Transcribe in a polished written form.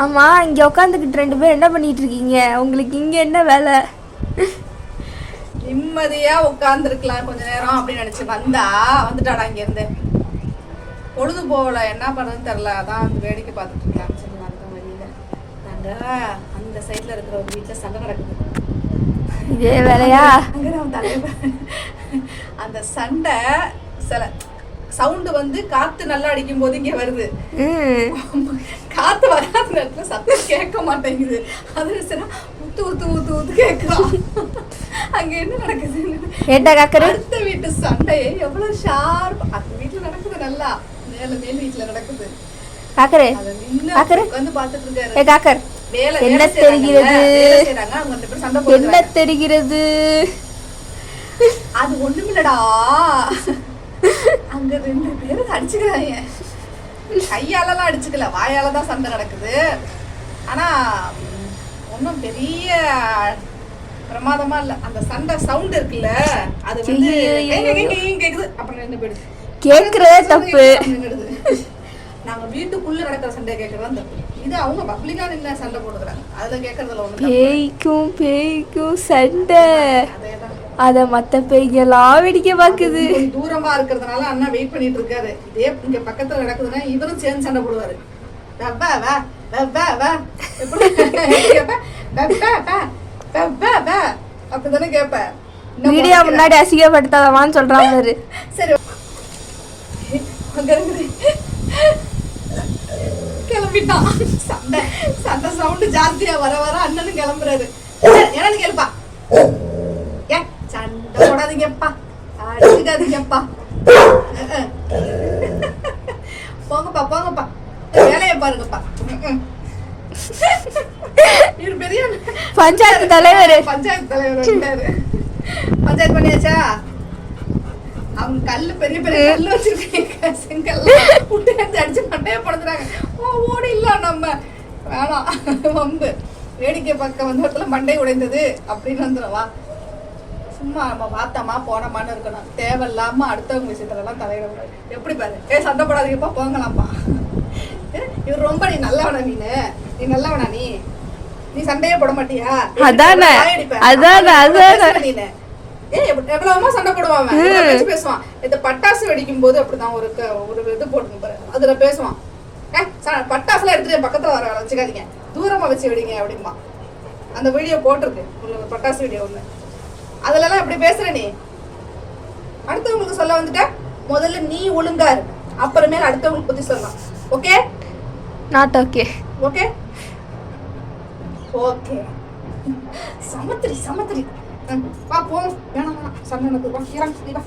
ஆமா, இங்க உட்காந்துக்கிட்டு 2 பேர் என்ன பண்ணிட்டு இருக்கீங்க? உங்களுக்கு இங்க என்ன வேலை? நிம்மதியா உட்காந்துருக்கலாம் கொஞ்ச நேரம் அப்படின்னு நினைச்சு வந்துட்டாடா இங்க இருந்து. பொழுது போகல, என்ன பண்றதுன்னு தெரியல. அதான் வந்து வேடிக்கை பார்த்துட்டு இருக்கான்னு சொல்லி வந்தோம் வெளியில. நாங்க அந்த சைட்ல இருக்கிற ஒரு வீட்டுல சண்டை நடக்குது. இதே வேலையா? அந்த சண்டை சில சவுண்டு வந்து காத்து நல்லா அடிக்கும் போது இங்க வருது. காத்து வராத நேரத்துல சத்தம் கேட்க மாட்டேங்குது. அது சரி ஊத்து ஊத்து ஊத்து ஊத்து கேட்கலாம். அங்க என்ன நடக்குது? அடுத்த வீட்டு சண்டையே எவ்வளவு ஷார்ப் அந்த வீட்டுல நடக்குது. நல்லா மேல் வீட்டுல நடக்குது. வந்து பாத்துட்டு இருக்காரு. என்ன தெரிகிறது? என்ன தெரிகிறது? அது ஒண்ணுமில்லடா, அங்க 2 பேரும் அடிச்சுக்கிறாங்க. கையாலலாம் அடிச்சுக்கல, வாயாலதான் சண்டை நடக்குது. ஆனா ஒன்னும் பெரிய பிரமாதமா இல்ல. அந்த சண்டை சவுண்ட் இருக்குல்ல, அது வந்து கேக்குது. அப்புறம் என்ன போயிடுது, கேக்குறதே தப்பு. நாங்க வீட்டுக்குள்ள நடக்கிற சண்டை கேட்கறதா தப்பு. இது அவங்க பப்ளிக்கா நின்று சண்டை போடுறாங்க, அதுல கேட்கறதுல ஒண்ணு. பேய்க்கும் சண்டை, அத மத்த பேய்கெல்லாம் வேடிக்கை பாக்குது. தூரமா இருக்கிறதுனால அண்ணா வெயிட் பண்ணிட்டு இருக்காரு. இதே இங்க பக்கத்துல நடக்குதுன்னா இவரும் சேர்ந்து சண்டை போடுவாரு. அப்படிதானே கேப்ப. மீடியா முன்னாடி அசிங்கப்படுத்தாதவான்னு சொல்றாங்க. சரி கிளம்பிட்டான். சண்டை சண்டை சவுண்டு ஜாஸ்தியா வர வர அண்ணனும் கிளம்புறாரு. என்னன்னு கேளுப்பா, சண்டை போடாதீங்கப்பா, அடிச்சுக்காதீங்கப்பா, போங்கப்பா போங்கப்பா, வேலையை பாருங்கப்பா. இவரு பெரிய பஞ்சாயத்து தலைவர். பஞ்சாயத்து பண்ணியாச்சா? அவங்க கல்லு பெரிய பெரிய கல்லு வச்சிருக்காங்க, செங்கல் புட்டு அடிச்சு மண்டையை படுத்துறாங்க. ஓடி இல்ல நம்ம வேணாம், வம்பு வேடிக்கை பார்க்க வந்த இடத்துல மண்டை உடைந்தது அப்படின்னு வந்துடுவா. சும்மா நம்ம பார்த்தோமா போனோமான்னு இருக்கணும். தேவையில்லாம அடுத்தவங்க விஷயத்துலலாம் தலையிடக்கூடாது. எப்படி பாரு, சண்டை போடாதீங்கப்பா போங்களாம்ப்பா. இவர் ரொம்ப நீ நல்லவனா, நீ நல்லவனா, நீ சண்டையே போட மாட்டியா? அதானே நீ எவ்வளவுமா சண்டை போடுவான், பேசுவான். இந்த பட்டாசு வெடிக்கும் போது அப்படிதான் ஒரு இது போட்டு பாரு, அதுல பேசுவான். பட்டாசுலாம் எடுத்துட்டு பக்கத்துல வர வச்சுக்காதீங்க, தூரமா வச்சு வெடிங்க அப்படின்பா. அந்த வீடியோ போட்டிருக்கு, பட்டாசு வீடியோ ஒண்ணு. அதுல எல்லாம் எப்படி பேசுற நீ? அடுத்தவங்களுக்கு சொல்ல வந்துட்ட, முதல்ல நீ ஒழுங்காரு, அப்புறமேல அடுத்தவங்களுக்கு பத்தி சொல்லலாம். Okay? Not okay. Okay okay. சமத்திரி வா போவோம். வேணாம் சண்டை நடக்குது, வா இறங்க.